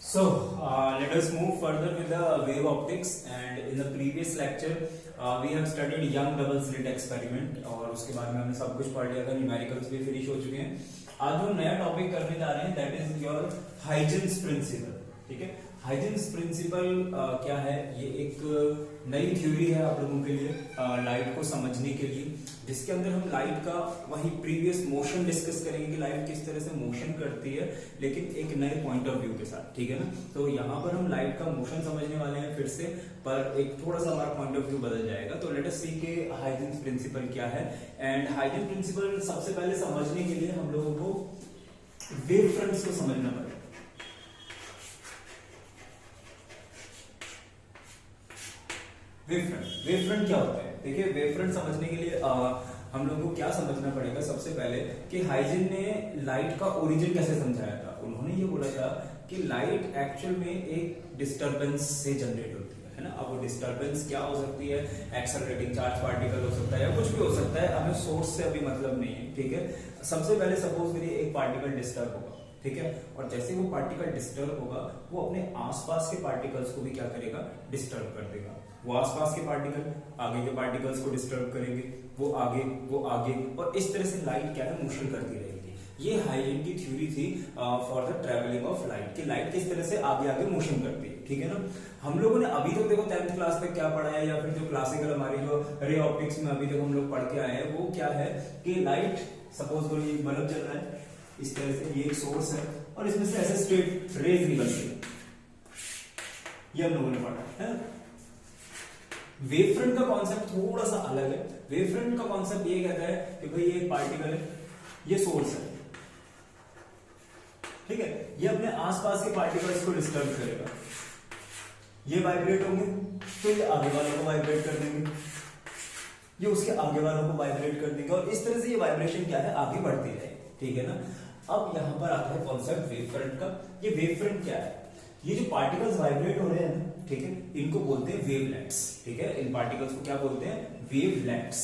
Let us move further with the wave optics, and in the previous lecture we have studied young double slit experiment और उसके बाद में हमने सब कुछ पढ़ लिया था, न्यूमेरिकल्स भी फिनिश हो चुके हैं। आज हम नया टॉपिक करने जा रहे हैं, that is your Huygens principle. ठीक है, हाइजेंस प्रिंसिपल क्या है? ये एक नई थ्योरी है आप लोगों के लिए लाइट को समझने के लिए, जिसके अंदर हम लाइट का वही प्रीवियस मोशन डिस्कस करेंगे कि लाइट किस तरह से मोशन करती है, लेकिन एक नए पॉइंट ऑफ व्यू के साथ। ठीक है ना, तो यहाँ पर हम लाइट का मोशन समझने वाले हैं फिर से, पर एक थोड़ा सा हमारा पॉइंट ऑफ व्यू बदल जाएगा। तो लेट अस सी के हाइजेंस प्रिंसिपल क्या है। एंड हाइजेंस प्रिंसिपल सबसे पहले समझने के लिए हम लोगों को वेव फ्रंट्स को समझना पड़ेगा। वेव फ्रंट क्या होता है? देखिए, वेव फ्रंट समझने के लिए हम लोगों को क्या समझना पड़ेगा सबसे पहले कि हाइजेन ने लाइट का ओरिजिन कैसे समझाया था। उन्होंने ये बोला था कि लाइट एक्चुअल में एक डिस्टरबेंस से जनरेट होती है ना। अब वो डिस्टरबेंस क्या हो सकती है? एक्सेलरेटिंग चार्ज पार्टिकल हो सकता है या कुछ भी हो सकता है, हमें सोर्स से अभी मतलब नहीं है। ठीक है, सबसे पहले सपोज करिए एक पार्टिकल डिस्टर्ब होगा, ठीक है, और जैसे वो पार्टिकल डिस्टर्ब होगा वो अपने आसपास के पार्टिकल्स को भी क्या करेगा? डिस्टर्ब कर देगा। वो आसपास के पार्टिकल आगे के पार्टिकल्स को डिस्टर्ब करेंगे, वो आगे, और इस तरह से लाइट क्या है? मोशन करती रहेगी। ये हाइजेन की थ्योरी थी for the travelling of light, कि लाइट किस तरह से आगे आगे मोशन करती है। ठीक है ना, हम लोगों ने अभी तक देखो 10th क्लास में क्या पढ़ा है, या फिर जो क्लासिकल हमारी जो रे ऑप्टिक्स में अभी तक हम लोग पढ़ के आए हैं, वो क्या है कि लाइट सपोज करो ये बल्ब जल रहा है, इस तरह से ये एक सोर्स है और इसमें से ऐसे स्ट्रेट रेज निकलती है, ये हम लोगों ने पढ़ा है। वेव फ्रंट का कॉन्सेप्ट थोड़ा सा अलग है। वेव फ्रंट का कॉन्सेप्ट ये कहता है कि भाई ये एक पार्टिकल है, ये सोर्स है, ठीक है, ये अपने आसपास के पार्टिकल्स को डिस्टर्ब करेगा, ये वाइब्रेट होंगे तो ये आगे वालों को वाइब्रेट कर देंगे, ये उसके आगे वालों को वाइब्रेट कर देंगे, और इस तरह से ये वाइब्रेशन क्या है? आगे बढ़ती रहेगी। ठीक है ना, अब यहां पर आता है कॉन्सेप्ट वेव फ्रंट का। ये वेव फ्रंट क्या है? ये जो पार्टिकल्स वाइब्रेट हो रहे हैं ना, ठीक है, इनको बोलते हैं वेवलेट्स। ठीक है, इन पार्टिकल्स को क्या बोलते हैं? Wavelets.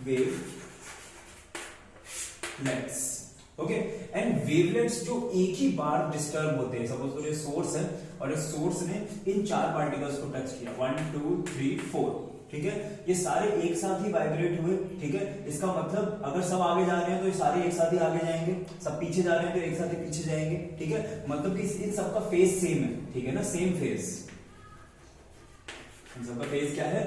Wavelets, okay. And wavelets जो एक ही बार डिस्टर्ब होते हैं, सपोज करो ये सोर्स है और इस सोर्स ने इन चार पार्टिकल्स को टच किया, 1 2 3 4, ठीक है, ये सारे एक साथ ही वाइब्रेट हुए। ठीक है, इसका मतलब अगर सब आगे जा रहे हैं तो ये सारे एक साथ ही आगे जाएंगे, सब पीछे जा रहे हैं तो एक साथ ही पीछे जाएंगे। ठीक है, मतलब कि इन सबका फेज सेम है। ठीक है ना, सेम फेज, इन सबका फेज क्या है?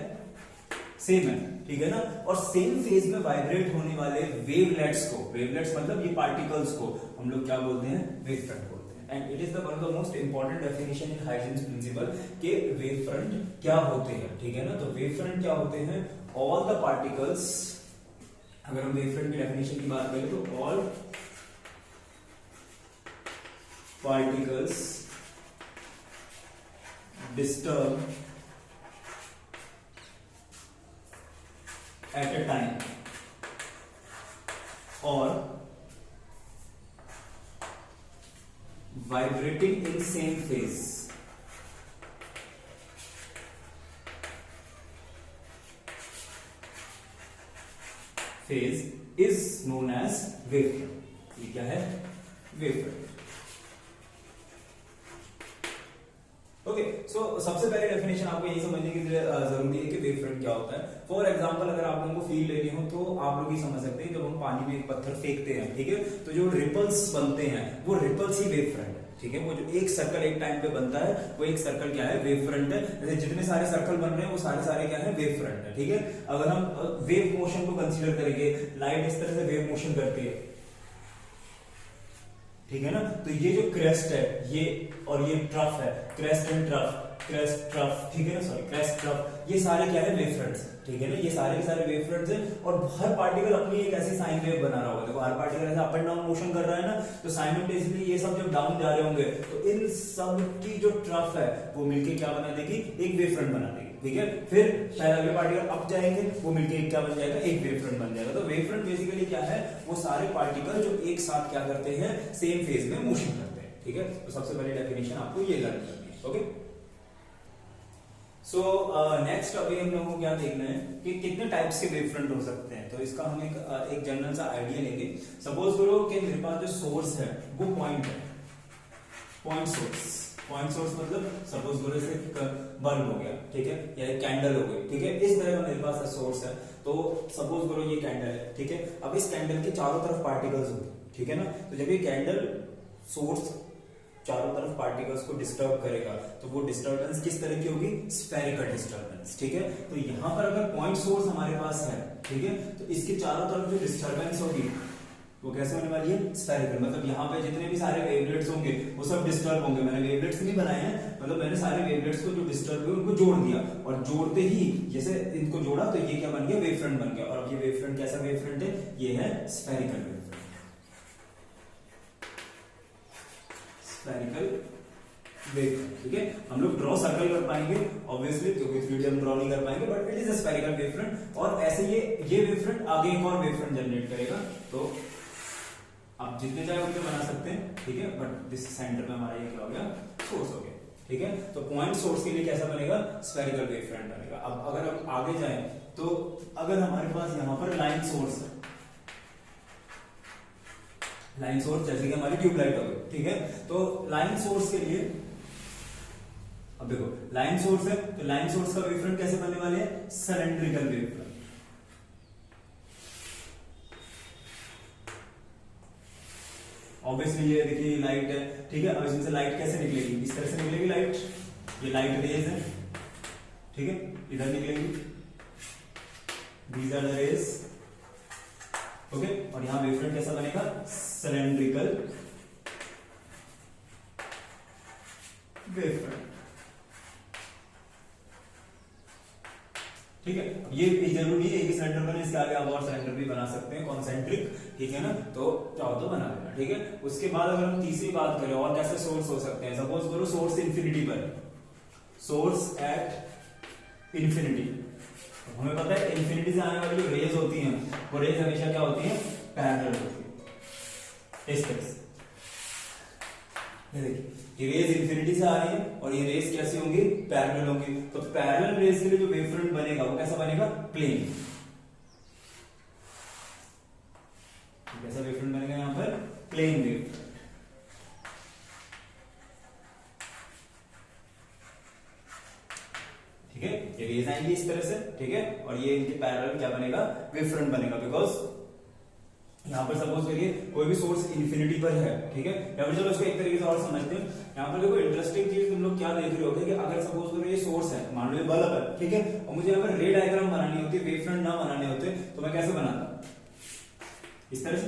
सेम है। ठीक है ना, और सेम फेज में वाइब्रेट होने वाले वेवलेट्स को, वेवलेट्स मतलब ये पार्टिकल्स को हम लोग क्या बोलते हैं? वेव फ्रंट बोलते हैं। And it is the one of the most important definition in Huygens principle के वेव फ्रंट क्या होते हैं। ठीक है ना, तो वेव फ्रंट क्या होते हैं? ऑल द पार्टिकल्स, अगर हम वेव फ्रंट की डेफिनेशन की बात करें तो all particles disturb at a time or vibrating in same phase is known as wave front। ये क्या है? Wave front. ओके, सो सबसे पहले डेफिनेशन आपको यही समझने की जरूरी है कि वेव फ्रंट क्या होता है। फॉर एग्जांपल अगर आप लोगों को फील लेनी हो तो आप लोग ये समझ सकते हैं, जब हम पानी में एक पत्थर फेंकते हैं, ठीक है, तो जो रिपल्स बनते हैं वो रिपल्स ही वेव फ्रंट है। ठीक है, वो जो एक सर्कल एक टाइम पे बनता है वो एक सर्कल क्या है? वेव फ्रंट है। जैसे जितने सारे सर्कल बन रहे हैं वो सारे क्या है? वेव फ्रंट है। ठीक है, अगर हम वेव मोशन को कंसीडर करेंगे, लाइट इस तरह से वेव मोशन करती है, ठीक है ना, तो ये जो क्रेस्ट है ये और ये ट्रफ है, crest and trough, crest trough, ठीक है ना, सॉरी क्रेस्ट ट्रफ, ये सारे क्या है? Wave fronts. ठीक है ना, ये सारे के सारे वेव फ्रंट्स हैं, और हर पार्टिकल अपनी एक ऐसी साइन वेव बना रहा होगा। देखो हर पार्टिकल ऐसे अप एंड डाउन मोशन कर रहा है ना, तो साइमल्टेनियसली ये सब जब डाउन जा रहे होंगे तो इन सब की जो ट्रफ है वो मिलके क्या बना देगी? एक वेव फ्रंट बना देगी। ठीक है, फिर शायद अगले पार्टिकल अप जाएंगे, वो मिलके एक क्या बन जाएगा? एक वेव फ्रंट बन जाएगा। तो वेव फ्रंट बेसिकली क्या है? वो सारे पार्टिकल जो एक साथ क्या करते हैं? सेम फेज में मोशन करते हैं। ठीक है, तो सबसे पहले डेफिनेशन आपको ये लर्न करनी है। ओके, सो नेक्स्ट अभी हम लोगों को क्या देखना है कि कितने टाइप्स के वेव फ्रंट हो सकते हैं। तो इसका हम एक जनरल सा आइडिया लेंगे। सपोज करो कि मेरे पास जो सोर्स है वो पॉइंट है, पॉइंट सोर्स मतलब सपोज करो जैसे बल्ब हो गया, ठीक है, या एक कैंडल हो गई, ठीक है, इस तरह का मेरे पास सोर्स है। तो सपोज करो ये कैंडल है, ठीक है, अब इस कैंडल के चारों तरफ पार्टिकल्स होंगे, ठीक है ना। तो जब ये कैंडल सोर्स चारों तरफ पार्टिकल्स को डिस्टर्ब करेगा तो वो डिस्टर्बेंस किस तरह की होगी, स्फेरिकल डिस्टर्बेंस, ठीक है। तो यहां पर अगर पॉइंट सोर्स हमारे पास है, ठीक है, तो इसके चारों तरफ जो डिस्टर्बेंस होगी वो कैसे होने वाली है, स्फेरिकल। मतलब यहाँ पे जितने भी सारे वेवलेट्स होंगे वो सब डिस्टर्ब होंगे। मैंने वेवलेट्स नहीं बनाए हैं, मतलब मैंने सारे वेवलेट्स को जो डिस्टर्ब हुए उनको जोड़ दिया, और जोड़ते ही जैसे इनको जोड़ा तो ये क्या बन गया, वेव फ्रंट बन गया। और अब ये वेव फ्रंट कैसा वेव फ्रंट है, ये है spherical wave front, spherical wave front, ठीक है। हम लोग ड्रॉ सर्कल कर पाएंगे ऑब्वियसली, क्योंकि 3D हम ड्रॉ नहीं कर पाएंगे, but it is a spherical wave front. और ऐसे ये वेव फ्रंट आगे एक और वेव फ्रंट जनरेट करेगा। तो आप जितने चाहे उतने बना सकते हैं, ठीक है, बट दिस सेंटर में हमारा ये क्या हो गया, सोर्स हो गया, ठीक है। तो पॉइंट सोर्स के लिए कैसा बनेगा, स्फेरिकल वेव फ्रंट बनेगा। अब अगर हम आगे जाएं तो अगर हमारे पास यहां पर लाइन सोर्स है, लाइन सोर्स जैसे कि हमारी ट्यूबलाइट हो गई, ठीक है, तो लाइन सोर्स के लिए अब देखो लाइन सोर्स है, तो लाइन सोर्स का वेव फ्रंट कैसे बनने वाले हैं, सिलेंड्रिकल वेव फ्रंट। ऑब्वियसली ये देखिए लाइट है, ठीक है। अब इसमें से लाइट कैसे निकलेगी, इस तरह से निकलेगी लाइट, ये लाइट रेज है, ठीक है, इधर निकलेगी, these are the rays, okay. और यहां वेव फ्रंट कैसा बनेगा, सिलेंड्रिकल वेव फ्रंट, ठीक है। ये जरूरी है कि सिलेंडर बने, इसके आगे आप और सिलेंडर भी बना सकते हैं कॉन्सेंट्रिक, ठीक है ना, तो चाहो तो बना लेना, ठीक है। उसके बाद अगर हम तीसरी बात करें और कैसे सोर्स हो सकते हैं, सपोज करो सोर्स इंफिनिटी पर, सोर्स एट इंफिनिटी, हमें पता है इंफिनिटी से आने वाली जो रेज होती हैं वो रेज हमेशा क्या होती है, पैरेलल होती है, इस तरह से। ये देखिए ये रेज इंफिनिटी से आ रही है और ये रेज कैसी होंगी, पैरेलल होंगी। तो पैरेलल रेज के लिए जो वेव फ्रंट बनेगा वो कैसा बनेगा, प्लेन। कैसा वेव फ्रंट बनेगा यहां पर, प्लेन वेव फ्रंट, ठीक है। ये रेज आएंगी इस तरह से, ठीक है, और ये इनके पैरेलल क्या बनेगा, वेव फ्रंट बनेगा। बिकॉज यहां पर सपोज करिए कोई भी सोर्स इंफिनिटी पर है, ठीक है, या फिर चलो इसको एक तरीके से और समझते हैं। यहां पर देखो इंटरेस्टिंग चीज तुम लोग क्या देख रहे होगे कि अगर सपोज करो ये सोर्स है, मान लो ये बल्ब है, ठीक है, और मुझे अगर रे डायग्राम बनानी होती, वेव फ्रंट ना बनाने होते तो मैं कैसे बनाता, इस तरह से,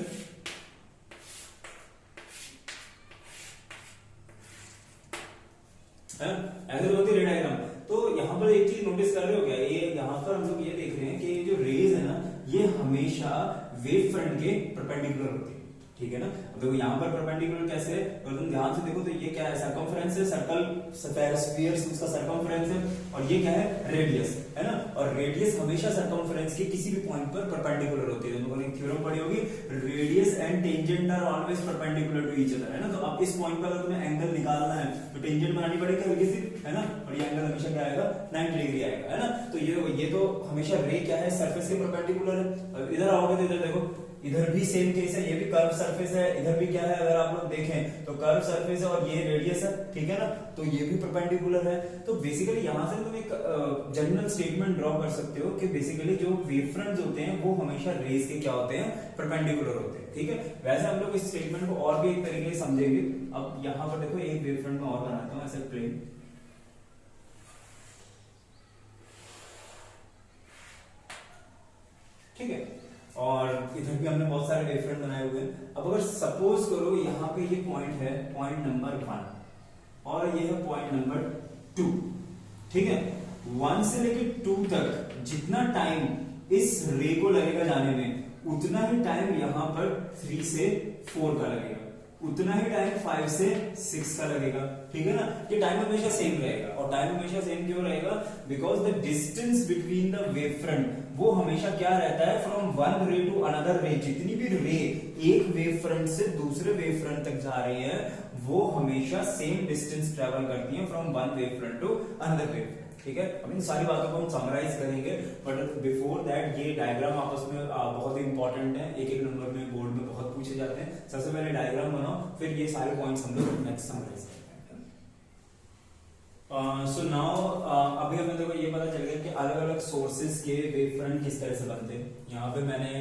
ऐसे होती रे डायग्राम। तो यहां पर एक चीज नोटिस कर रहे हो क्या, ये यहां पर हम लोग ये देख रहे हैं कि जो रेज है ना ये हमेशा वेव फ्रंट के परपेंडिकुलर होती है, ठीक है ना। अब देखो यहाँ पर परपेंडिकुलर कैसे है, अगर तुम ध्यान से देखो तो ये क्या है, सर्कमफ्रेंस है, सर्कल स्फीयर उसका सर्कमफ्रेंस है, और ये क्या है, रेडियस है ना। और रेडियस हमेशा सर्कमफ्रेंस के किसी भी पॉइंट पर परपेंडिकुलर होती है। तुम लोगों ने थ्योरम पढ़ी होगी, radius and tangent are always perpendicular to each other, है ना। तो अब इस पॉइंट पर अगर तुम्हें एंगल निकालना है तो टेंजेंट बनानी पड़ेगी हल्की सी, है ना, और ये एंगल हमेशा क्या आएगा, 90 डिग्री आएगा, है ना। तो ये तो हमेशा रे क्या है, सरफेस के परपेंडिकुलर है। इधर आओगे तो इधर देखो, इधर भी सेम केस है, ये भी कर्व सरफेस है, इधर भी क्या है, अगर आप लोग देखें तो कर्व सरफेस है और ये रेडियस है, ठीक है ना, तो ये भी परपेंडिकुलर है। तो बेसिकली यहां से तुम एक जनरल स्टेटमेंट ड्रॉ कर सकते हो कि बेसिकली जो वेव फ्रंट्स होते हैं वो हमेशा रेज के क्या होते हैं, परपेंडिकुलर होते हैं, ठीक है। वैसे हम लोग इस स्टेटमेंट को और भी एक तरीके से समझेंगे। अब यहां पर देखो एक वेव फ्रंट में और बनाता हूं ऐसे प्लेन, ठीक है, और इधर भी हमने बहुत सारे वेव फ्रंट बनाए हुए हैं। अब अगर सपोज करो यहाँ पे ये पॉइंट है, पॉइंट नंबर 1 और ये है पॉइंट नंबर 2, ठीक है। 1 से लेकर 2 तक जितना टाइम इस रे को लगेगा जाने में उतना ही टाइम यहाँ पर 3 से 4 का लगेगा, उतना ही टाइम 5 से 6 का लगेगा, ठीक है ना। ये टाइम हमेशा सेम रहेगा, और टाइम हमेशा सेम क्यों रहेगा, because the distance between the wave front वो हमेशा क्या रहता है, फ्रॉम वन रे टू अनदर रे। जितनी भी रे एक वेव फ्रंट से दूसरे वेव फ्रंट तक जा रही है वो हमेशा सेम डिस्टेंस ट्रेवल करती है from one wave front to another wave, ठीक है। अब इन सारी बातों को हम समराइज करेंगे, बट बिफोर दैट ये डायग्राम आपस में बहुत ही इंपॉर्टेंट है, एक एक नंबर में बोर्ड में बहुत पूछे जाते हैं। सबसे पहले डायग्राम बनाओ, फिर ये सारे पॉइंट्स हम लोग नेक्स्ट समराइज करेंगे। सो नाउ अभी हमें देखो ये पता चल गया कि अलग अलग सोर्सेज के वेव फ्रंट किस तरह से बनते हैं। यहाँ पे मैंने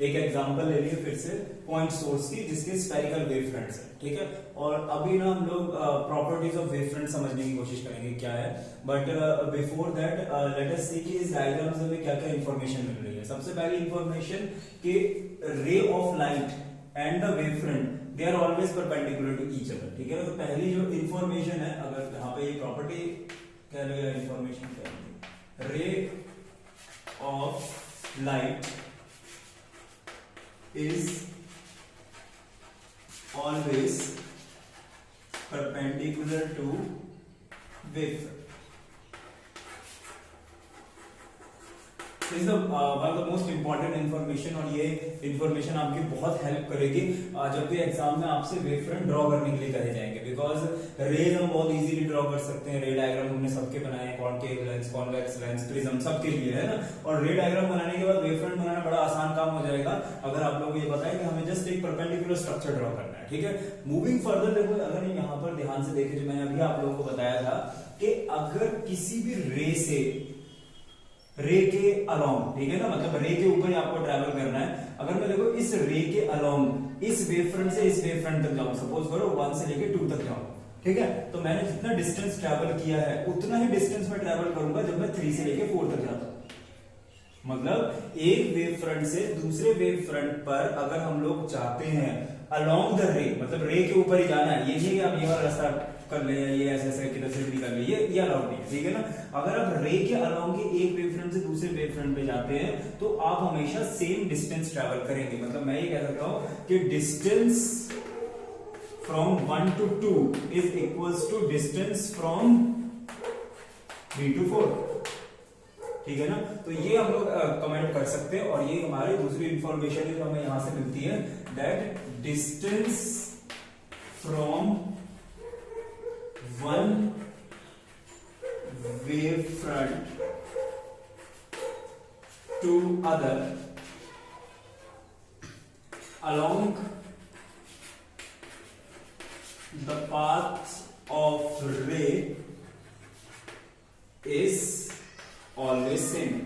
एक एग्जांपल ले लिया फिर से पॉइंट सोर्स की, जिसके स्फेरिकल वेव फ्रंट्स है, ठीक है। और अभी ना हम लोग प्रॉपर्टीज ऑफ वेव फ्रंट समझने की कोशिश करेंगे क्या है, but before that let us see कि इस डायग्राम से हमें क्या क्या इंफॉर्मेशन मिल रही है। सबसे पहली इंफॉर्मेशन कि ray of light and the wave front they are always perpendicular to each other, ठीक है ना। तो पहली जो इंफॉर्मेशन है, अगर यहाँ पे ये प्रॉपर्टी क्या लगेगा, इंफॉर्मेशन क्या है, ray of light is always perpendicular to wave front. Is one of the most important information, और ये इंफॉर्मेशन आपकी बहुत हेल्प करेगी जब भी एग्जाम में आपसे वेव फ्रंट ड्रॉ करने के लिए कहे जाएंगे। बिकॉज रेज हम बहुत इजीली ड्रॉ कर सकते हैं, रे डायग्राम हमने सबके बनाए, concave lens, convex lens, prism सबके लिए, है ना। और रे डायग्राम बनाने के बाद वेव फ्रंट बनाना बड़ा आसान काम हो जाएगा अगर आप लोगों को ये पता है कि हमें जस्ट एक परपेंडिकुलर स्ट्रक्चर ड्रॉ करना है, ठीक है। मूविंग फर्दर देखो, अगर यहाँ पर ध्यान से देखें, जो मैंने अभी आप लोगों को बताया था कि अगर किसी भी रे से रे के अलोंग, ठीक है ना, मतलब रे के ऊपर ही आपको ट्रैवल करना है। अगर मैं देखो इस रे के अलोंग इस वेव फ्रंट से इस वेव फ्रंट तक जाऊं, सपोज करो 1 से लेके 2 तक जाऊं, ठीक है, तो मैंने जितना डिस्टेंस ट्रैवल किया है उतना ही डिस्टेंस में ट्रैवल करूंगा जब मैं 3 से लेके 4 तक जाता हूं। मतलब एक वेव फ्रंट से दूसरे वेव फ्रंट पर अगर हम लोग चाहते हैं अलोंग द रे, मतलब रे के ऊपर ही जाना है, ये नहीं कि आप ये वाला रास्ता कर ले, ये ऐसे ऐसे किधर से भी कर ले, ये अलाउड नहीं है, ठीक है ना। अगर आप रे के अलोंग के एक वेव फ्रंट से दूसरे वेव फ्रंट पे जाते हैं तो आप हमेशा सेम डिस्टेंस ट्रैवल करेंगे। मतलब मैं ये कह सकता हूं कि distance from 1 to 2 is equals to distance from 3 to 4, ठीक है ना। तो ये हम लोग कमेंट कर सकते हैं, और ये हमारी दूसरी इंफॉर्मेशन है जो हमें यहां से मिलती है, that distance from one wave front to other along the path of ray is always same,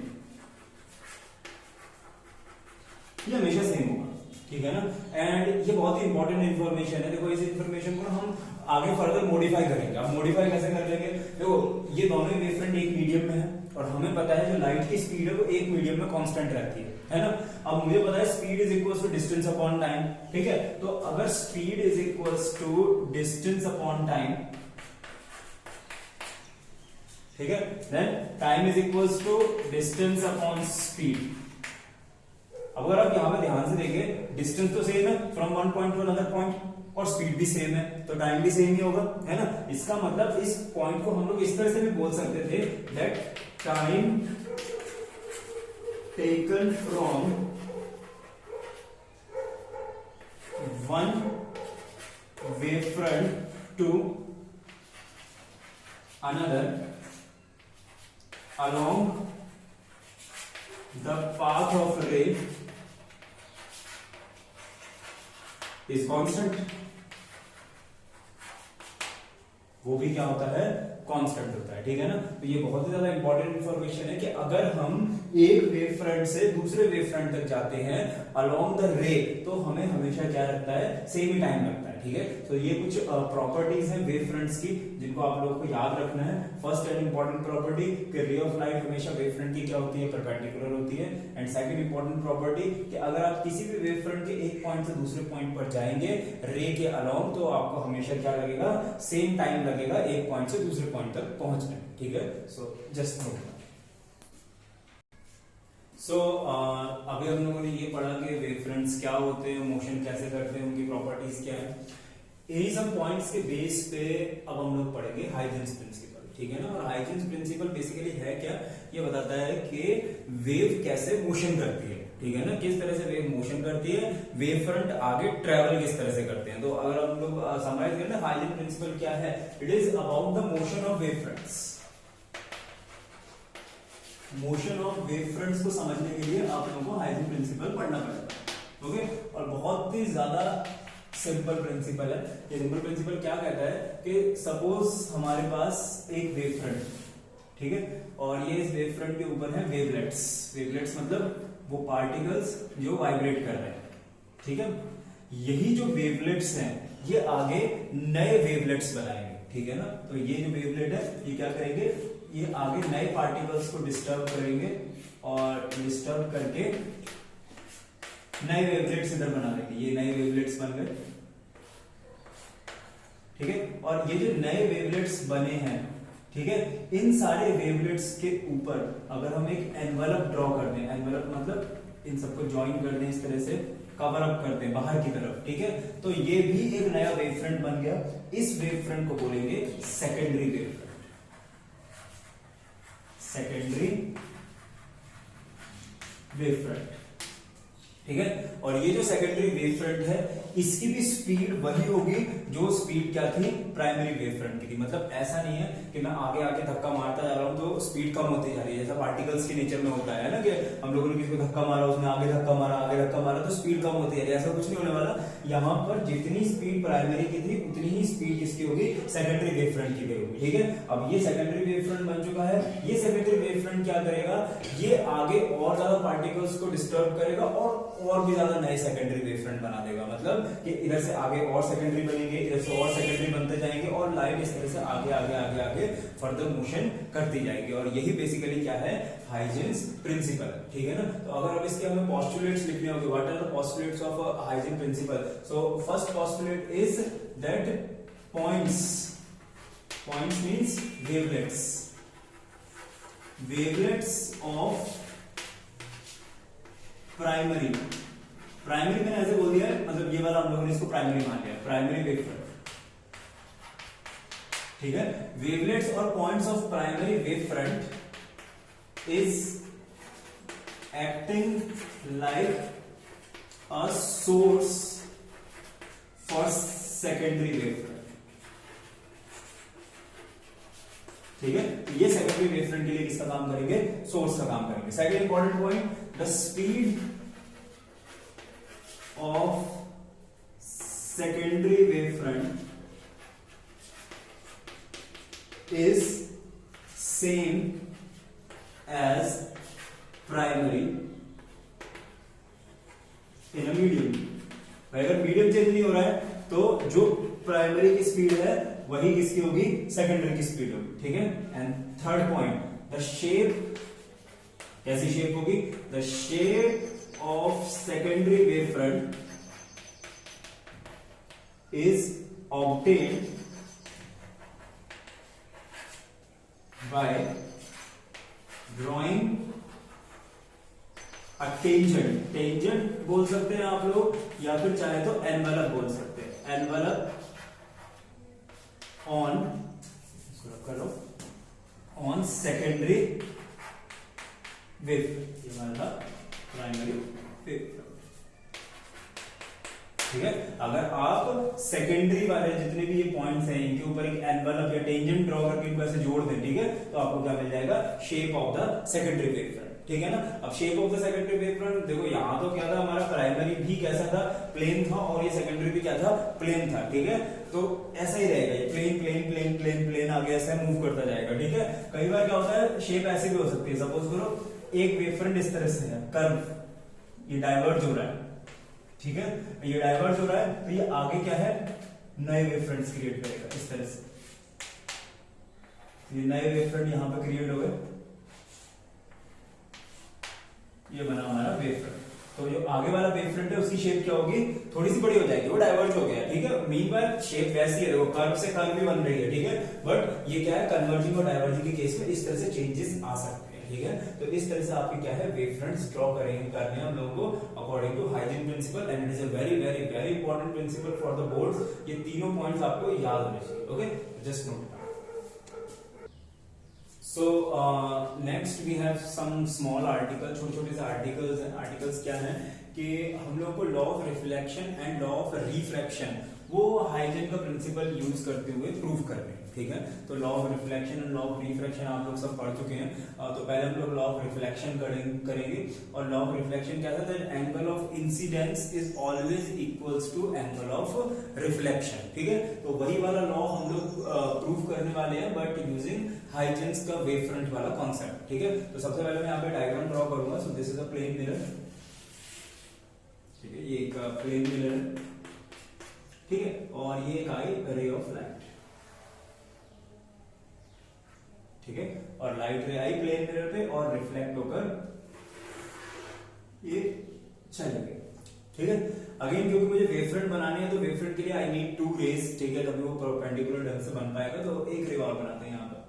ये हमेशा सेम होगा, ठीक है ना। एंड ये बहुत ही इंपॉर्टेंट इंफॉर्मेशन है। देखो इस इंफॉर्मेशन को हम आगे फर्दर मॉडिफाई करेंगे। अब मॉडिफाई कैसे कर लेंगे, देखो ये दोनों वेव फ्रंट एक मीडियम में है और हमें पता है जो लाइट की स्पीड है वो एक मीडियम में कांस्टेंट रहती है ना। अब मुझे पता है speed is equals to distance upon time, ठीक है। तो अगर speed is equals to distance upon time, ठीक है, then time is equals to distance upon speed. अगर आप यहां पे ध्यान से देखें, डिस्टेंस तो सेम है from one point two another point, और स्पीड भी सेम है, तो टाइम भी सेम ही होगा, है ना। इसका मतलब इस पॉइंट को हम लोग इस तरह से भी बोल सकते थे, that time taken from one wave front to another along the path of ray is constant। वो भी क्या होता है, कांस्टेंट होता है, ठीक है ना। तो ये बहुत ही ज्यादा इंपॉर्टेंट इंफॉर्मेशन है कि अगर हम एक वेव फ्रंट से दूसरे वेव फ्रंट तक जाते हैं अलोंग द रे, तो हमें हमेशा क्या लगता है, सेम ही टाइम लगता है, ठीक है। तो ये कुछ प्रॉपर्टीज हैं वेव फ्रंट्स की जिनको आप लोगों को याद रखना है। फर्स्ट एंड इंपॉर्टेंट प्रॉपर्टी कि रे ऑफ लाइट हमेशा वेव फ्रंट की क्या होती है, परपेंडिकुलर होती है। एंड सेकंड इंपॉर्टेंट प्रॉपर्टी कि अगर आप किसी भी वेव फ्रंट के एक पॉइंट से दूसरे पॉइंट पर जाएंगे रे के अलोंग, तो आपको हमेशा क्या लगेगा, सेम टाइम लगेगा एक पॉइंट से दूसरे पॉइंट तक पहुंचने, ठीक है। So just note that. So अभी हम लोगों ने ये पढ़ा कि वेव फ्रंट्स क्या होते हैं, मोशन कैसे करते हैं, उनकी प्रॉपर्टीज क्या है। यही सब पॉइंट्स के बेस पे अब हम लोग पढ़ेंगे हाइजेंस प्रिंसिपल, ठीक है ना। और हाइजेंस प्रिंसिपल बेसिकली है क्या, ये बताता है कि वेव कैसे मोशन करती है, ठीक है ना, किस तरह से वेव मोशन करती है, वेव फ्रंट आगे ट्रेवल किस तरह से करते हैं। तो अगर हम लोग समराइज करें ना, हाइजेंस प्रिंसिपल क्या है, it is about the motion of wave fronts. Motion of wave fronts को समझने के लिए आप लोगों को हाइजेंस प्रिंसिपल पढ़ना पड़ेगा, ओके। और बहुत ही ज्यादा सिंपल प्रिंसिपल है। ये सिंपल प्रिंसिपल क्या कहता है कि सपोज हमारे पास एक वेव फ्रंट, ठीक है, और ये इस वेव फ्रंट के ऊपर है वेवलेट्स। वेवलेट्स मतलब वो पार्टिकल्स जो वाइब्रेट कर रहे हैं, ठीक है। यही जो वेवलेट्स हैं ये आगे नए वेवलेट्स बनाएंगे, ठीक है ना। तो ये जो वेवलेट है ये क्या करेंगे, ये आगे नए पार्टिकल्स को डिस्टर्ब करेंगे और डिस्टर्ब करके नए वेवलेट्स इधर बना देंगे। ये नए वेवलेट्स बन गए, ठीक है। और ये जो नए वेवलेट्स बने हैं, ठीक है, इन सारे वेवलेट्स के ऊपर अगर हम एक एनवलप ड्रॉ कर दें, एनवलप मतलब इन सबको ज्वाइन कर दें, इस तरह से कवर अप कर दें बाहर की तरफ, ठीक है, तो ये भी एक नया वेव फ्रंट बन गया। इस वेव फ्रंट को बोलेंगे secondary wave front, secondary wave front, ठीक है। और ये जो सेकेंडरी वेव फ्रंट है इसकी भी स्पीड वही होगी जो स्पीड क्या थी प्राइमरी वेव फ्रंट की थी। मतलब ऐसा नहीं है कि मैं आगे आगे धक्का मारता जा रहा हूं तो स्पीड कम होती जा रही है, जैसा पार्टिकल्स के नेचर में होता है ना कि हम लोगों ने किसी को धक्का मारा, उसने आगे धक्का मारा, आगे धक्का मारा तो स्पीड कम होती है। ऐसा कुछ नहीं होने वाला। यहाँ पर जितनी स्पीड प्राइमरी की थी उतनी ही स्पीड किसकी होगी, सेकेंडरी वेव फ्रंट की होगी, ठीक है। अब ये सेकेंडरी वेव फ्रंट बन चुका है। ये सेकेंडरी वेव फ्रंट क्या करेगा, ये आगे और ज्यादा पार्टिकल्स को डिस्टर्ब करेगा और भी ज्यादा नए सेकेंडरी वेव फ्रंट बना देगा। मतलब कि इधर से आगे और सेकेंडरी बनेंगे, इधर से और सेकेंडरी बनते जाएंगे और लाइट इस तरह से आगे आगे आगे आगे फर्दर मोशन करती जाएगी। और यही बेसिकली क्या है, हाइजेंस प्रिंसिपल, ठीक है ना। तो अगर अब इसके हमें पोस्टुलेट्स लिखने होंगे, what are the postulates of Huygens principle. So first postulate is that points means wavelets of primary मैंने ऐसे बोल दिया है, मतलब ये वाला हम लोगों ने इसको प्राइमरी मान लिया, प्राइमरी वेव फ्रंट, ठीक है। वेवलेट्स और points of primary wave front is acting like a source for secondary wave front, ठीक है। ये सेकेंडरी वेव फ्रंट के लिए किसका काम करेंगे, सोर्स का काम करेंगे। Second important point, the speed of secondary wave front is same as primary in a medium। अगर मीडियम चेंज नहीं हो रहा है तो जो प्राइमरी की स्पीड है वही किसकी होगी, सेकेंडरी की स्पीड होगी, ठीक है। And third point, the shape, कैसी शेप होगी, the shape of secondary wave front is obtained by drawing a tangent बोल सकते हैं आप लोग, या फिर चाहे तो एनवलप बोल सकते हैं। एनवलप ऑन सेकेंडरी वेव, ये वाला प्राइमरी वेव फ्रंट, ठीक है। अगर आप सेकेंडरी वाले जितने भी ये पॉइंट्स हैं इनके ऊपर एक एनवलप या टेंजेंट ड्रॉ करके इनको ऐसे जोड़ दें, ठीक है, तो आपको क्या मिल जाएगा, shape of the secondary wave front, ठीक है ना। अब shape of the secondary wave front देखो, यहां तो क्या था, हमारा प्राइमरी भी कैसा था, प्लेन था, और ये सेकेंडरी भी क्या था, प्लेन था, ठीक है। तो ऐसा ही रहेगा, ये plane plane plane plane plane आगे ऐसे मूव करता जाएगा, ठीक है। कई बार क्या होता है, शेप ऐसी भी हो सकती है, सपोज करो एक वेव फ्रंट इस तरह से है, कर्व, ये डाइवर्ज हो रहा है, ठीक है, ये डाइवर्ज हो रहा है, तो ये आगे क्या है, नए वेव फ्रंट्स क्रिएट करेगा इस तरह से। ये नए वेव फ्रंट यहां पे क्रिएट हो गए, ये बना हमारा वेव फ्रंट। तो जो आगे वाला वेव फ्रंट है उसकी शेप क्या होगी, थोड़ी सी बड़ी हो जाएगी, वो डाइवर्ज हो गया, ठीक है। मीनवाइल शेप वैसी है, देखो कर्व से कर्व भी बन रही है, ठीक है, बट ये क्या है, कन्वर्जिंग और डाइवर्जिंग के केस में इस तरह से चेंजेस आ सकते हैं, ठीक है। तो इस तरह से आपके क्या है, वेव फ्रंट्स ड्रॉ करने हैं हम लोगों को according to Huygen principle, and it is a very very very important principle for the boards. ये तीनों पॉइंट्स आपको याद होने चाहिए, okay, just note. So next we have some small article, छोटे-छोटे से आर्टिकल्स हैं। आर्टिकल्स क्या हैं कि हम लोग को law of reflection and law of refraction वो हाइजेन का प्रिंसिपल यूज करते हुए प्रूव कर रहे हैं, ठीक है। तो law of reflection and law of refraction आप लोग सब पढ़ चुके हैं। तो पहले हम लोग लॉ ऑफ रिफ्लेक्शन करेंगे और लॉ ऑफ रिफ्लेक्शन क्या था, that angle of incidence is always equals to angle of reflection, ठीक है। तो वही वाला लॉ हम लोग प्रूव करने वाले हैं, बट यूजिंग हाइजेंस का वेव फ्रंट वाला कॉन्सेप्ट, ठीक है। तो सबसे पहले मैं यहाँ पे डायग्राम ड्रॉ करूंगा। So this is a plane mirror, ठीक है, ये एक प्लेन मिरर है, ठीक है, और ये एक आई रे ऑफ लाइट, ठीक है, और लाइट रे आई प्लेन मिरर पे और रिफ्लेक्ट होकर ये चले गए, ठीक है। अगेन क्योंकि मुझे वेव फ्रंट बनाने हैं तो वेव फ्रंट के लिए आई नीड टू रेज, ठीक है, तभी वो परपेंडिकुलर ढंग से बन पाएगा। तो एक रे और बनाते हैं यहाँ पर,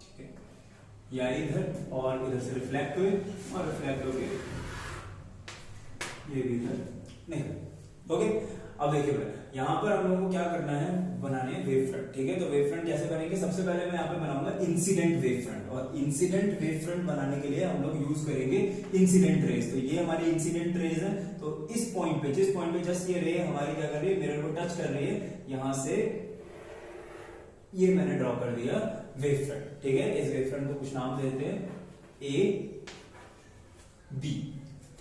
ठीक है, या इधर और इधर से रिफ्लेक्ट हुए और रिफ्लेक्ट हो गए, ये भी इधर नहीं, ओके। अब देखिए भाई, यहाँ पर हम लोगों को क्या करना है, बनाने हैं वेव फ्रंट, ठीक है। तो वेव फ्रंट कैसे बनेंगे, सबसे पहले मैं यहाँ पे बनाऊंगा इंसिडेंट वेव फ्रंट, और इंसिडेंट वेव फ्रंट बनाने के लिए हम लोग यूज करेंगे इंसिडेंट रेज। तो ये हमारी इंसिडेंट रेज है। तो इस पॉइंट पे, जिस पॉइंट पे जस्ट ये रे हमारी क्या कर रही है, मिरर को टच कर रही है, यहां से ये मैंने ड्रॉ कर दिया वेव फ्रंट, ठीक है। इस वेव फ्रंट को कुछ नाम देते हैं ए बी,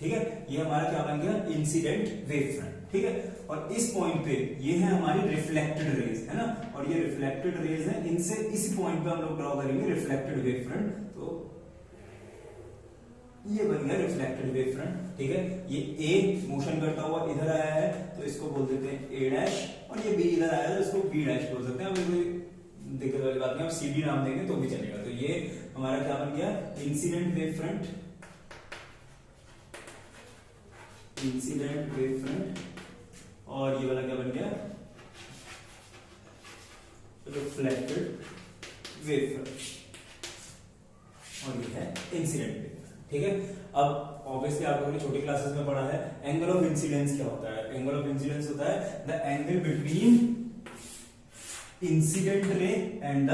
ठीक है। ये हमारा क्या बन गया, इंसिडेंट वेव फ्रंट, ठीक है। और इस पॉइंट पे ये है हमारी रिफ्लेक्टेड रेज, है ना, और ये रिफ्लेक्टेड रेज है, इनसे इस पॉइंट पे हम लोग ड्रॉ करेंगे रिफ्लेक्टेड वेव फ्रंट। तो ये बन गया रिफ्लेक्टेड वेव फ्रंट, ठीक है। ये ए मोशन करता हुआ इधर आया है तो इसको बोल देते हैं ए डैश, और ये बी इधर आया है तो इसको बी डैश बोल सकते हैं। अभी कोई दिक्कत वाली बात नहीं, आप सी डी नाम देंगे तो भी चलेगा। तो ये हमारा क्या बन गया, incident wave front, incident wave front, और ये वाला क्या बन गया, रिफ्लेक्टेड वेव फ्रंट, और ये है इंसिडेंट वेव फ्रंट, ठीक है। अब ऑब्वियसली आप लोगों ने छोटी क्लासेस में पढ़ा है एंगल ऑफ इंसिडेंस क्या होता है। एंगल ऑफ इंसिडेंस होता है the angle between incident ray and the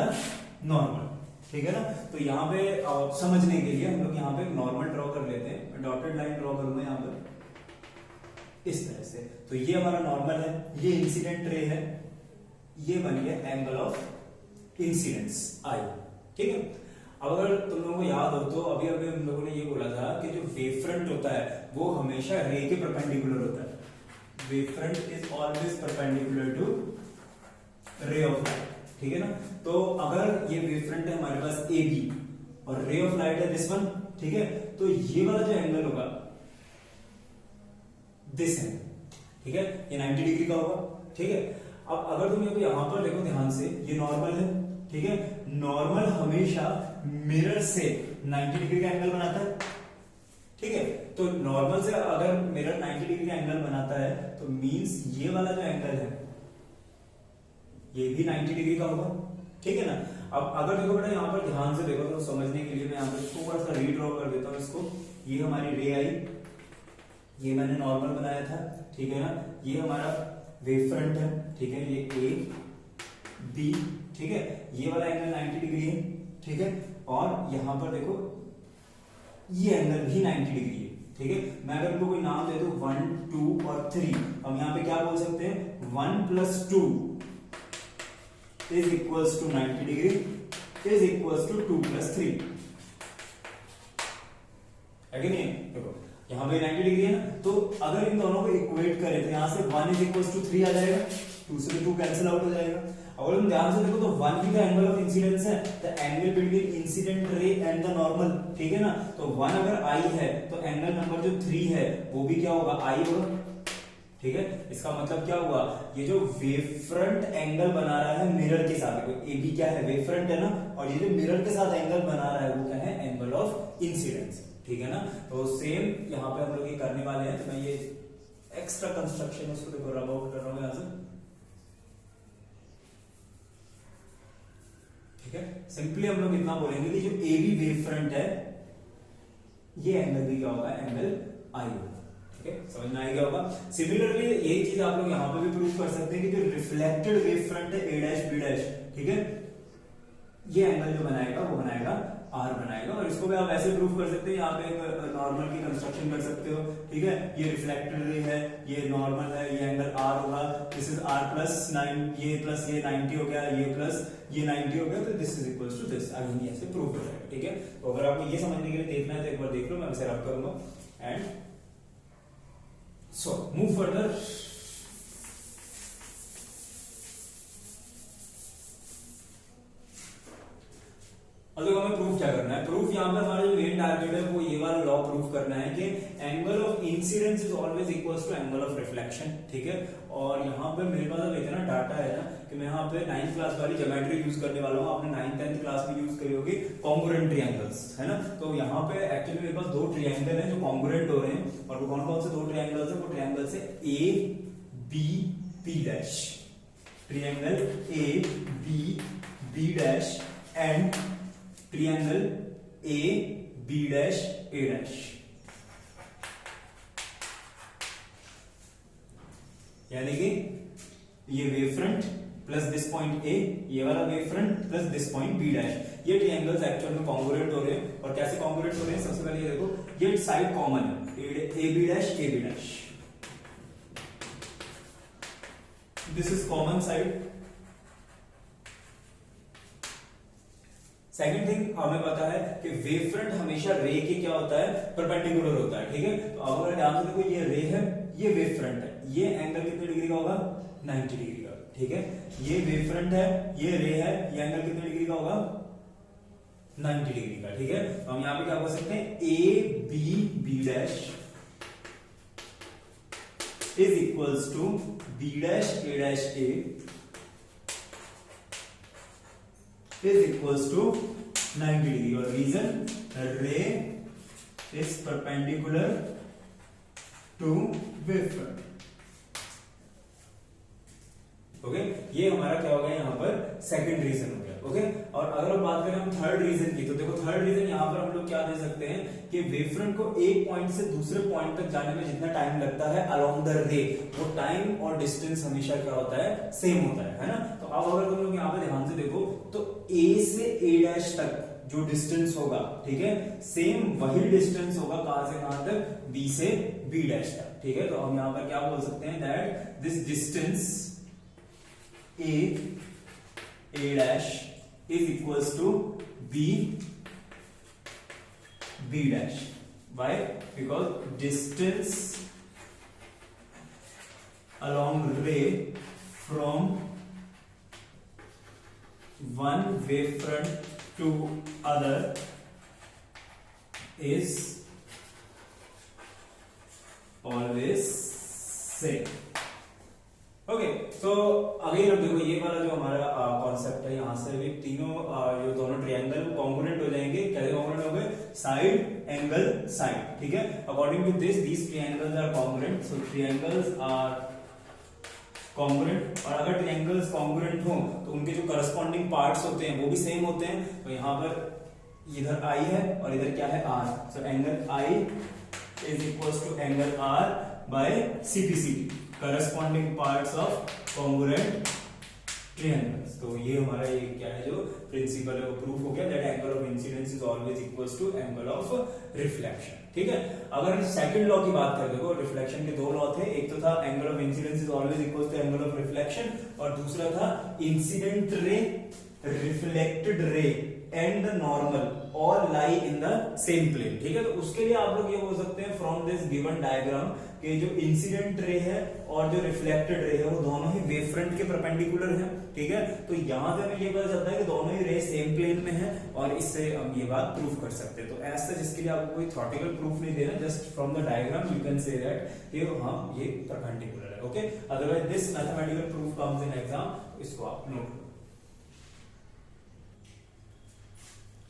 normal, ठीक है ना। तो यहाँ पे समझने के लिए हम लोग यहाँ पे नॉर्मल ड्रॉ कर लेते हैं, डॉटेड लाइन ड्रॉ करूंगा यहाँ पर इस तरह से। तो ये हमारा नॉर्मल है, ये इंसिडेंट रे है, ये बन गया एंगल ऑफ इंसिडेंस आई, ठीक है। अब अगर तुम लोगों को याद हो तो अभी अभी हम लोगों ने ये बोला था कि जो वेव फ्रंट होता है वो हमेशा रे के परपेंडिकुलर होता है। Wave front is always perpendicular to ray of light, ठीक है ना। तो अगर ये वेव फ्रंट है हमारे पास ए बी और रे ऑफ लाइट है दिस वन, ठीक है, तो ये वाला जो एंगल होगा दिस है, ठीक है, ये 90 डिग्री का होगा, ठीक है। अब अगर तुम यहां पर देखो ध्यान से, ये नॉर्मल है, ठीक है। नॉर्मल हमेशा मिरर से 90 डिग्री का एंगल बनाता है, ठीक है। तो नॉर्मल से अगर मिरर 90 डिग्री का एंगल बनाता है तो मींस ये वाला जो एंगल है ये भी 90 डिग्री का होगा, ठीक है ना। अब अगर देखो बेटा यहाँ पर ध्यान से देखो तो समझने के लिए मैं यहाँ पर थोड़ा सा रीड्रॉ कर देता हूँ इसको। ये हमारी रे आई, ये मैंने नॉर्मल बनाया था, ठीक है ना। ये हमारा वेव फ्रंट है, ठीक है, ये ए बी, ठीक है। ये वाला एंगल 90 डिग्री है, ठीक है। और यहां पर देखो ये एंगल भी 90 डिग्री है, ठीक है। मैं अगर इनको कोई नाम दे दूं 1 2 और 3, हम यहां पे क्या बोल सकते हैं, 1 + 2 is equals to 90 degree is equals to 2 + 3, है कि नहीं। देखो यहाँ पे 90 डिग्री है ना, तो अगर इन दोनों को इक्वेट करें तो यहाँ से 1 = 3 आ जाएगा, 2 से 2 कैंसिल आउट हो जाएगा। अगर तुम ध्यान से देखो तो 1 भी द एंगल ऑफ इंसिडेंस है, the angle between incident ray and the normal, ठीक है ना। तो 1 अगर आई है तो एंगल नंबर जो 3 है वो भी क्या होगा, आई होगा, ठीक है। इसका मतलब क्या हुआ, ये जो वेव फ्रंट एंगल बना रहा है मिरर के साथ, ए बी क्या है, वेव फ्रंट है ना, और ये जो मिरर के साथ एंगल बना रहा है वो क्या है, एंगल ऑफ इंसिडेंस, ठीक है ना। तो सेम यहाँ पे हम लोग ये करने वाले हैं। तो मैं ये एक्स्ट्रा कंस्ट्रक्शन उसको देखो रब आउट कर रहा हूँ यहाँ से, ठीक है। सिंपली हम लोग इतना बोलेंगे कि जो ए बी वेव फ्रंट है ये एंगल भी क्या होगा, एंगल आई होगा, ठीक है। समझ में आ गया होगा। सिमिलरली यही चीज आप लोग यहाँ पे भी प्रूव कर सकते हैं कि जो रिफ्लेक्टेड वेव फ्रंट है ए डैश बी डैश, ठीक है, ये एंगल जो बनाएगा वो बनाएगा आर बनाएगा। और इसको भी आप ऐसे प्रूव कर सकते हैं, यहाँ पे एक नॉर्मल की कंस्ट्रक्शन कर सकते हो, ठीक है। ये रिफ्लेक्टेड रे है, ये नॉर्मल है, ये एंगल आर होगा, दिस इज आर प्लस 9, ये प्लस ये 90 हो गया, ये प्लस ये 90 हो गया, तो this is equals to this. Again ऐसे प्रूव हो जाएगा, ठीक है। तो अगर आपको ये समझने के लिए देखना है तो एक बार देख लो, मैं इसे रब करूंगा एंड सो मूव फर्दर। अब देखो हमें प्रूफ क्या करना है। प्रूफ यहाँ पर हमारा जो मेन टारगेट है वो ये वाला लॉ प्रूफ करना है कि angle of incidence is always equals to angle of reflection, ठीक है। और यहाँ पे मेरे पास अब इतना डाटा है ना कि मैं यहाँ पे 9th क्लास वाली ज्योमेट्री यूज करने वाला हूँ। आपने 9th 10th क्लास में यूज करी होगी कॉन्ग्रुएंट ट्रायंगल्स, है ना। तो यहाँ पे एक्चुअली मेरे पास दो ट्रायंगल हैं जो कॉन्ग्रुएंट हो रहे हैं, और वो कौन कौन से दो ट्रायंगल्स हैं? वो ट्रायंगल्स है A B B dash, triangle A B B dash and triangle A B dash A dash. यानी कि ये wave front plus this point A, ये वाला wave front plus this point B dash, ये triangles actual में congruent हो रहे हैं। और कैसे कॉन्ग्रुएंट हो रहे हैं? सबसे पहले ये देखो, ये साइड कॉमन है, A B dash A B dash, this is common side. Second thing हमें पता है कि वेव फ्रंट हमेशा रे के क्या होता है? परपेंडिकुलर होता है, ठीक है। तो अगर ध्यान से देखो, ये रे है, ये वेव फ्रंट है, ये एंगल कितने डिग्री का होगा? 90 डिग्री का, ठीक है। ये वेव फ्रंट है, ये रे है, ये एंगल कितने डिग्री का होगा? 90 डिग्री का, ठीक है। तो हम यहाँ पे क्या कर सकते हैं? A B B dash is equals to B dash A dash A is equals to 90 degree, और reason ray is perpendicular to wavefront, okay. ये हमारा क्या हो गया यहाँ पर? सेकंड रीजन हो गया, ओके। और अगर हम बात करें हम थर्ड रीजन की, तो देखो थर्ड रीजन यहाँ पर हम लोग क्या दे सकते हैं कि वेवफ्रंट को एक पॉइंट से दूसरे पॉइंट तक जाने में जितना टाइम लगता है अलोंग द रे, वो टाइम और डिस्टेंस हमेशा क्या होता है? सेम होता है ना। तो अब अगर तुम लोग यहाँ पे ध्यान से देखो तो ए से ए डैश तक जो डिस्टेंस होगा, ठीक है, सेम वही डिस्टेंस होगा कहां से कहां तक? बी से बी डैश तक, ठीक है। तो हम यहाँ पर क्या बोल सकते हैं? That this distance A dash is equals to B B dash. Why? Because distance along ray from one wavefront to other is always same, okay. तो अगेन अब देखो ये वाला जो हमारा कॉन्सेप्ट है, यहां से भी तीनों जो दोनों ट्रायंगल कॉन्ग्रुएंट हो जाएंगे। कैसे कॉन्ग्रुएंट हो गए? साइड एंगल साइड, ठीक है। According to this these triangles are congruent, so triangles are congruent. और अगर ट्रायंगल्स कॉन्ग्रुएंट हो तो उनके जो करस्पॉन्डिंग पार्ट्स होते हैं वो भी सेम होते हैं। तो यहाँ पर इधर आई है और इधर क्या है? R. So angle I is equals to angle R by CPCD, corresponding parts of congruent triangles. तो ये हमारा ये क्या है जो प्रिंसिपल है वो प्रूफ हो गया, that angle of incidence is always equals to angle of reflection, ठीक है। अगर सेकंड लॉ की बात करें, देखो रिफ्लेक्शन के दो लॉ थे, एक तो था angle of incidence is always equals to angle of reflection, और दूसरा था incident ray, reflected ray and the normal all lie in the same plane, ठीक है। तो उसके लिए आप लोग ये बोल सकते हैं फ्रॉम दिस गिवन डायग्राम कि जो इंसिडेंट रे है और जो रिफ्लेक्टेड रे है वो दोनों ही वेव फ्रंट के परपेंडिकुलर है, ठीक है। तो यहां से हमें ये पता चलता है कि दोनों ही रे सेम प्लेन में है, और इससे हम ये बात प्रूफ कर सकते हैं। तो एज सच इसके लिए आपको कोई थ्योरेटिकल प्रूफ नहीं देना, just from the diagram you can say that ये हाँ ये परपेंडिकुलर है, okay. Otherwise this mathematical proof comes in exam, इसको आप नोट करो।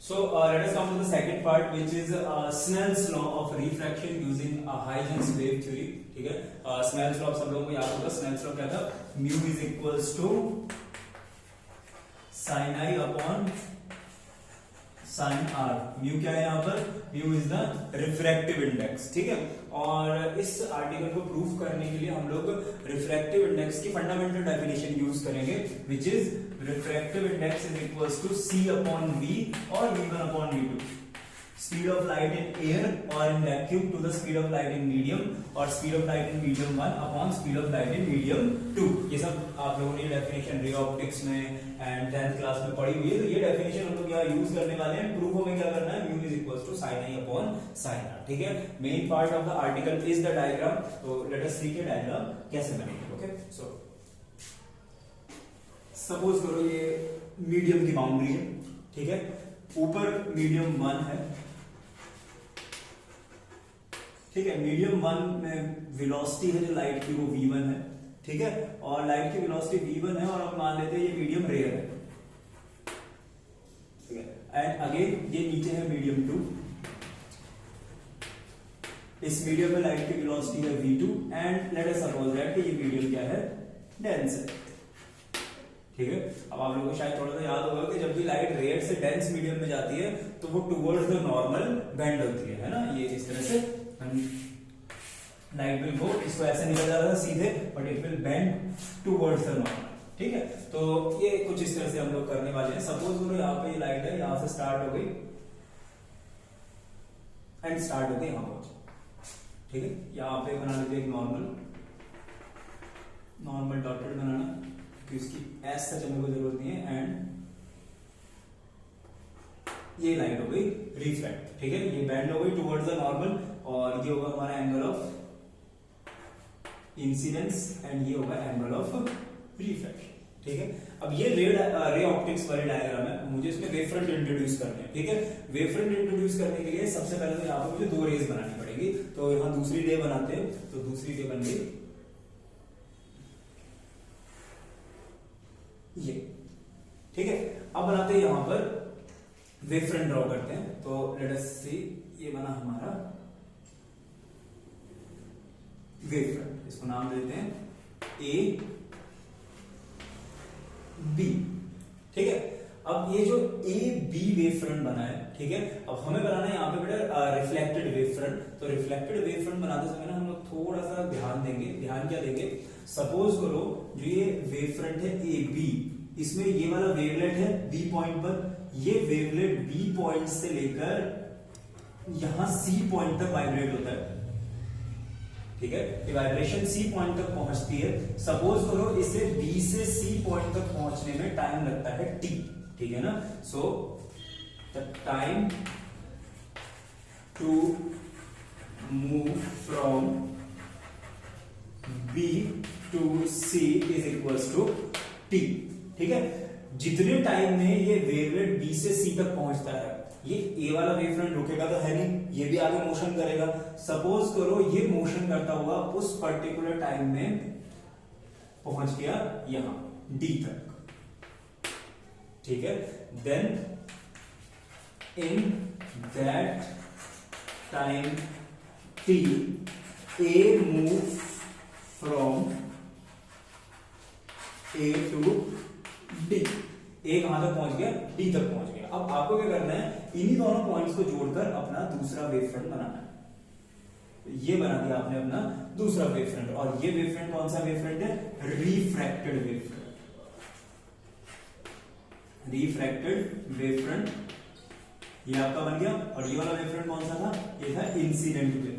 So let us come to the second part, which is Snell's law of refraction using Huygens wave theory, ठीक है। Snell's law सब लोगों को याद होगा। Snell's law क्या था? Mu is equals to sin I upon sine R. Mu क्या है यहाँ पर, mu is the refractive index, ठीक है। और इस आर्टिकल को प्रूफ करने के लिए हम लोग रिफ्रैक्टिव इंडेक्स की फंडामेंटल डेफिनेशन यूज करेंगे, which is refractive index is equals to C upon V और v1 upon v2, speed of light in air or in vacuum to the speed of light in medium और speed of light in medium 1 upon speed of light in medium 2। ये सब आप लोगों ने definition ray optics में and 10th class में पढ़ी हुई है, तो ये डेफिनेशन हम लोग यहाँ यूज करने वाले हैं। प्रूफ हमें क्या करना है, mu is equals to sine I upon sine R, ठीक है। Main part of the article is the diagram, तो लेट अस सी के डायग्राम कैसे बनेगा। ओके, सो सपोज करो ये मीडियम की बाउंड्री है, ठीक है। ऊपर मीडियम 1 है, ठीक है। मीडियम 1 में वेलोसिटी है जो लाइट की वो v1 है, ठीक है। और लाइट की वेलोसिटी v1 है और हम मान लेते हैं ये मीडियम रेयर है, ठीक है। एंड अगेन ये नीचे है मीडियम 2, इस मीडियम में लाइट की वेलोसिटी है v2 and let us suppose that कि ये मीडियम क्या है, डेंस है, ठीक है। अब आप लोगों को शायद थोड़ा सा याद होगा कि जब भी लाइट रेयर से डेंस मीडियम में जाती है तो वो टुवर्ड्स द नॉर्मल बेंड होती है ना, ये इस तरह से लाइट विल गो, इसको ऐसे निकल जा रहा था सीधे, but it will bend towards the normal, ठीक है। तो ये कुछ इस तरह से हम लोग करने वाले हैं। सपोज करो यहाँ पे ये लाइट है, यहां से स्टार्ट हो गई एंड स्टार्ट हो गई यहां पहुंच, ठीक है। यहाँ पे बना लेते एक नॉर्मल डॉटेड बनाना, क्योंकि इसकी एस सच हमें कोई जरूरत नहीं है। एंड ये लाइट हो गई रिफ्रैक्ट, ठीक है। ये बेंड हो गई टुवर्ड्स द नॉर्मल और ये होगा हमारा एंगल ऑफ इंसिडेंस एंड ये होगा एंगल ऑफ रिफ्रैक्शन, ठीक है। अब ये रे ऑप्टिक्स वाली डायग्राम है, मुझे इसमें वेव फ्रंट इंट्रोड्यूस करने हैं, ठीक है। वेव फ्रंट इंट्रोड्यूस करने के लिए सबसे पहले तो यहाँ पर मुझे 2 रेज बनानी पड़ेगी, तो यहाँ दूसरी रे बनाते हैं, तो दूसरी रे बन गई ये, ठीक है। अब बनाते हैं यहां पर वेव फ्रंट ड्रॉ करते हैं, तो लेट अस सी, ये बना हमारा वेव फ्रंट, इसको नाम देते हैं ए बी, ठीक है। अब ये जो ए बी वेव फ्रंट बना है, ठीक है। अब हमें बनाना है यहाँ पे बेटा रिफ्लेक्टेड वेव फ्रंट, तो रिफ्लेक्टेड वेव फ्रंट बनाते समय ना हम लोग थोड़ा सा ध्यान देंगे। ध्यान क्या देंगे, सपोज करो जो ये वेव फ्रंट है ए बी, इसमें ये वाला वेवलेट है बी पॉइंट पर, ये वेवलेट बी पॉइंट से लेकर यहां सी पॉइंट तक वाइब्रेट होता है, ठीक है। ये वाइब्रेशन सी पॉइंट तक पहुंचती है। सपोज करो इसे बी से सी पॉइंट तक पहुंचने में टाइम लगता है टी, ठीक है ना। So the time to move from B to C is equals to T, ठीक है। जितने टाइम में ये वेवलेट बी से सी तक पहुंचता है, ये ए वाला वेव फ्रंट रुकेगा तो है नहीं, ये भी आगे मोशन करेगा। सपोज करो ये मोशन करता हुआ उस पर्टिकुलर टाइम में पहुंच गया यहां डी तक, ठीक है। Then in that time T A move from A to D, A कहां तक पहुंच गया, डी तक पहुंच गया। अब आपको क्या करना है, इन्हीं दोनों पॉइंट्स को जोड़कर अपना दूसरा वेव फ्रंट बनाना है। ये बना दिया आपने अपना दूसरा वेव फ्रंट, और ये वेव फ्रंट कौन सा वेव फ्रंट है, refracted wave front. Refracted wave front ये आपका बन गया, और ये वाला वेव फ्रंट कौन सा था, ये था इंसिडेंट वेव,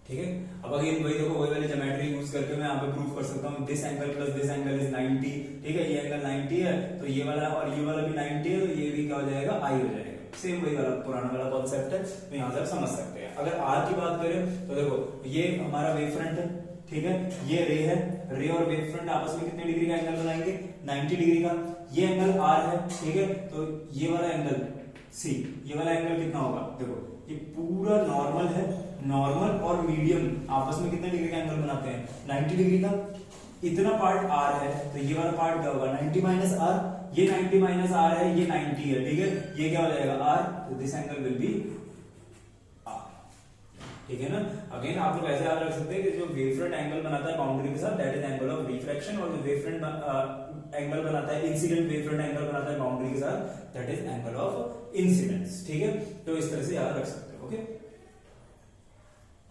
ठीक है। अब अगेन वही देखो, वही वाली ज्योमेट्री यूज करके मैं यहाँ पे प्रूफ कर सकता हूँ, this angle plus this angle is 90, ठीक है। ये एंगल 90 है तो ये वाला और ये वाला भी 90 है, तो ये भी क्या हो जाएगा, आई हो जाएगा। सेम वही वाला पुराना वाला कॉन्सेप्ट है, तो यहाँ से आप समझ सकते हैं। अगर आर की बात करें तो देखो ये हमारा वेव फ्रंट है, ठीक है। ये रे है, रे और वेव फ्रंट आपस में कितने डिग्री का एंगल बनाएंगे, 90 डिग्री का। ये एंगल आर है, ठीक है। तो ये वाला एंगल सी, ये वाला एंगल कितना होगा, देखो ये पूरा नॉर्मल है, नॉर्मल और मीडियम आपस में कितने डिग्री का एंगल बनाते हैं, 90 डिग्री का। इतना पार्ट आर है तो ये वाला पार्ट क्या होगा, 90 माइनस आर, ये 90 माइनस आर है, ये 90 है, ठीक है। ये क्या हो जाएगा आर, तो this angle will be R, ठीक है ना। अगेन आप लोग ऐसे याद रख सकते हैं कि जो वेव फ्रंट एंगल बनाता है बाउंड्री के साथ that is angle of refraction, और जो वेव फ्रंट एंगल बनाता है इंसिडेंट वेव फ्रंट एंगल बनाता है बाउंड्री के साथ that is angle of incidence. ठीक है, तो इस तरह से याद रख सकते हो। ओके,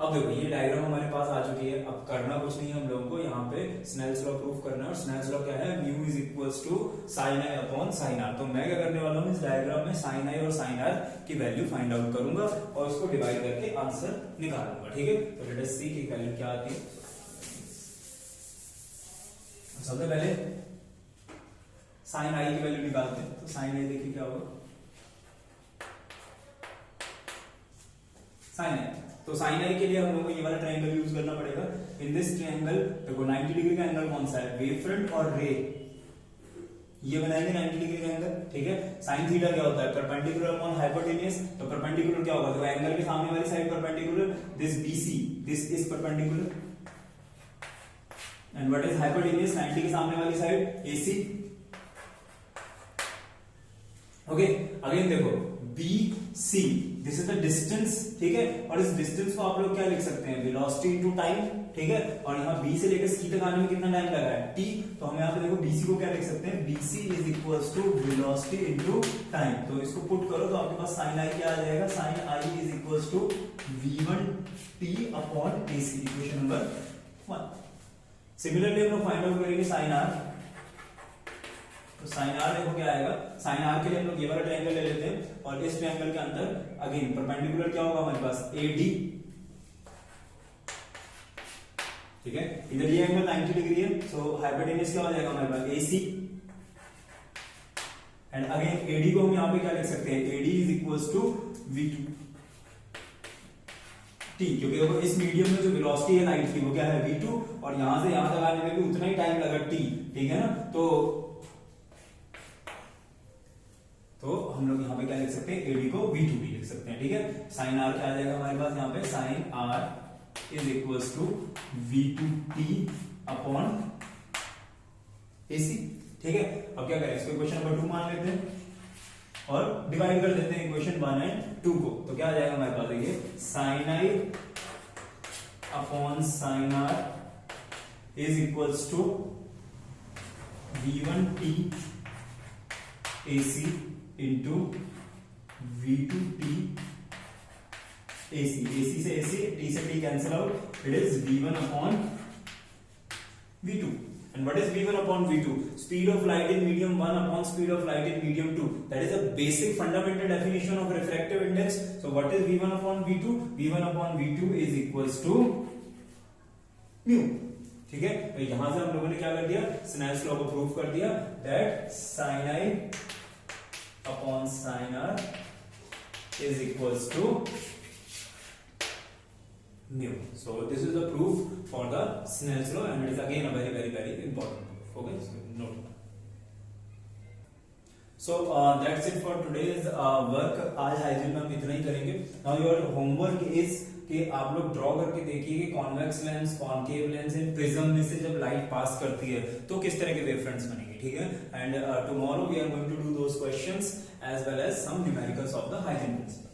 अब देखो ये डायग्राम हमारे पास आ चुकी है। अब करना कुछ नहीं है हम लोगों को, यहाँ पे स्नेल्स लॉ प्रूफ करना है। और स्नेल्स लॉ क्या है, mu is equals to sine I upon sine R. तो मैं क्या करने वाला हूँ, इस डायग्राम में साइन आई और साइन आर की वैल्यू फाइंड आउट करूंगा और उसको डिवाइड करके आंसर निकालूंगा। ठीक है, तो लेट अस सी की वैल्यू क्या आती है। सबसे पहले साइन आई की वैल्यू निकालते हैं। तो साइन आई देखिए क्या होगा, साइन आई। तो साइन आई के लिए हम लोगों को ये वाला ट्रायंगल यूज करना पड़ेगा। इन दिस ट्रायंगल देखो 90 डिग्री का एंगल कौन सा है, वेव फ्रंट और रे, ये बनाएंगे 90 डिग्री का एंगल। ठीक है, साइन थीटा क्या होता है, परपेंडिकुलर अपॉन हाइपोटेन्यूज। तो परपेंडिकुलर क्या होगा, तो एंगल के सामने वाली side perpendicular, this BC, this is perpendicular. And what is hypotenuse, 90 के सामने वाली साइड एसी। ओके, अगेन देखो BC, this is the distance. ठीक है, और इस डिस्टेंस को आप लोग क्या लिख सकते हैं, वेलोसिटी इनटू टाइम। ठीक है, और यहाँ B से लेकर C तक आने में कितना टाइम लगा है, T। तो हम यहाँ पे देखो BC को क्या लिख सकते हैं, BC is equals to velocity into time. तो इसको पुट करो तो आपके पास साइन आई क्या आ जाएगा, sine I is equals to V1T upon AC, equation number 1। Similarly हम लोग फाइंड आउट करेंगे साइन आर। तो साइन आर देखो क्या आएगा, साइन आर के लिए हम लोग ये वाला ट्रायंगल ले लेते हैं और इस ट्रायंगल के अंदर अगेन परपेंडिकुलर क्या होगा हमारे पास, AD। ठीक है, इधर ये एंगल 90 डिग्री है, सो हाइपोटेन्यूज क्या हो जाएगा हमारे पास, AC। एंड अगेन AD को हम यहां पे क्या लिख सकते हैं, AD is equals to V2T, क्योंकि देखो इस मीडियम में जो वेलोसिटी है लाइट की वो क्या है, V2, और यहां से यहां तक आने में भी उतना ही टाइम लगा T। ठीक है ना, तो हम लोग यहाँ पे क्या लिख सकते हैं, AD को V2 भी लिख सकते हैं। ठीक है, साइन आर क्या आ जाएगा हमारे पास यहाँ पे, sine R is equals to V2T upon AC। ठीक है, अब क्या करें, इसको इक्वेशन नंबर 2 मान लेते हैं और डिवाइड कर देते हैं इक्वेशन 1 एंड 2 को। तो क्या आ जाएगा हमारे पास, देखिए sine I upon sine R is equals to V1T AC into V2T AC, AC से AC, T से T cancel out, it is V1 upon V2। And what is V1 upon V2? Speed of light in medium 1 upon speed of light in medium 2. That is a basic fundamental definition of refractive index. So what is V1 upon V2? V1 upon V2 is equals to mu. ठीक है, तो यहां से हम लोगों ने क्या कर दिया, स्नेल्स लॉ को प्रूव कर दिया that sin I upon sin R is equals to mu. So this is the proof for the Snell's law and it is again a very important proof. Okay, so note. So that's it for today's work. आज hygiene में हम इतना ही करेंगे. Now your homework is कि आप लोग draw करके देखिए कि convex lens, concave lens and prism में से जब लाइट पास करती है तो किस तरह के वेव फ्रंट्स बनेंगे. ठीक है, and tomorrow we are going to do those questions as well as some numericals of the hygiene principle.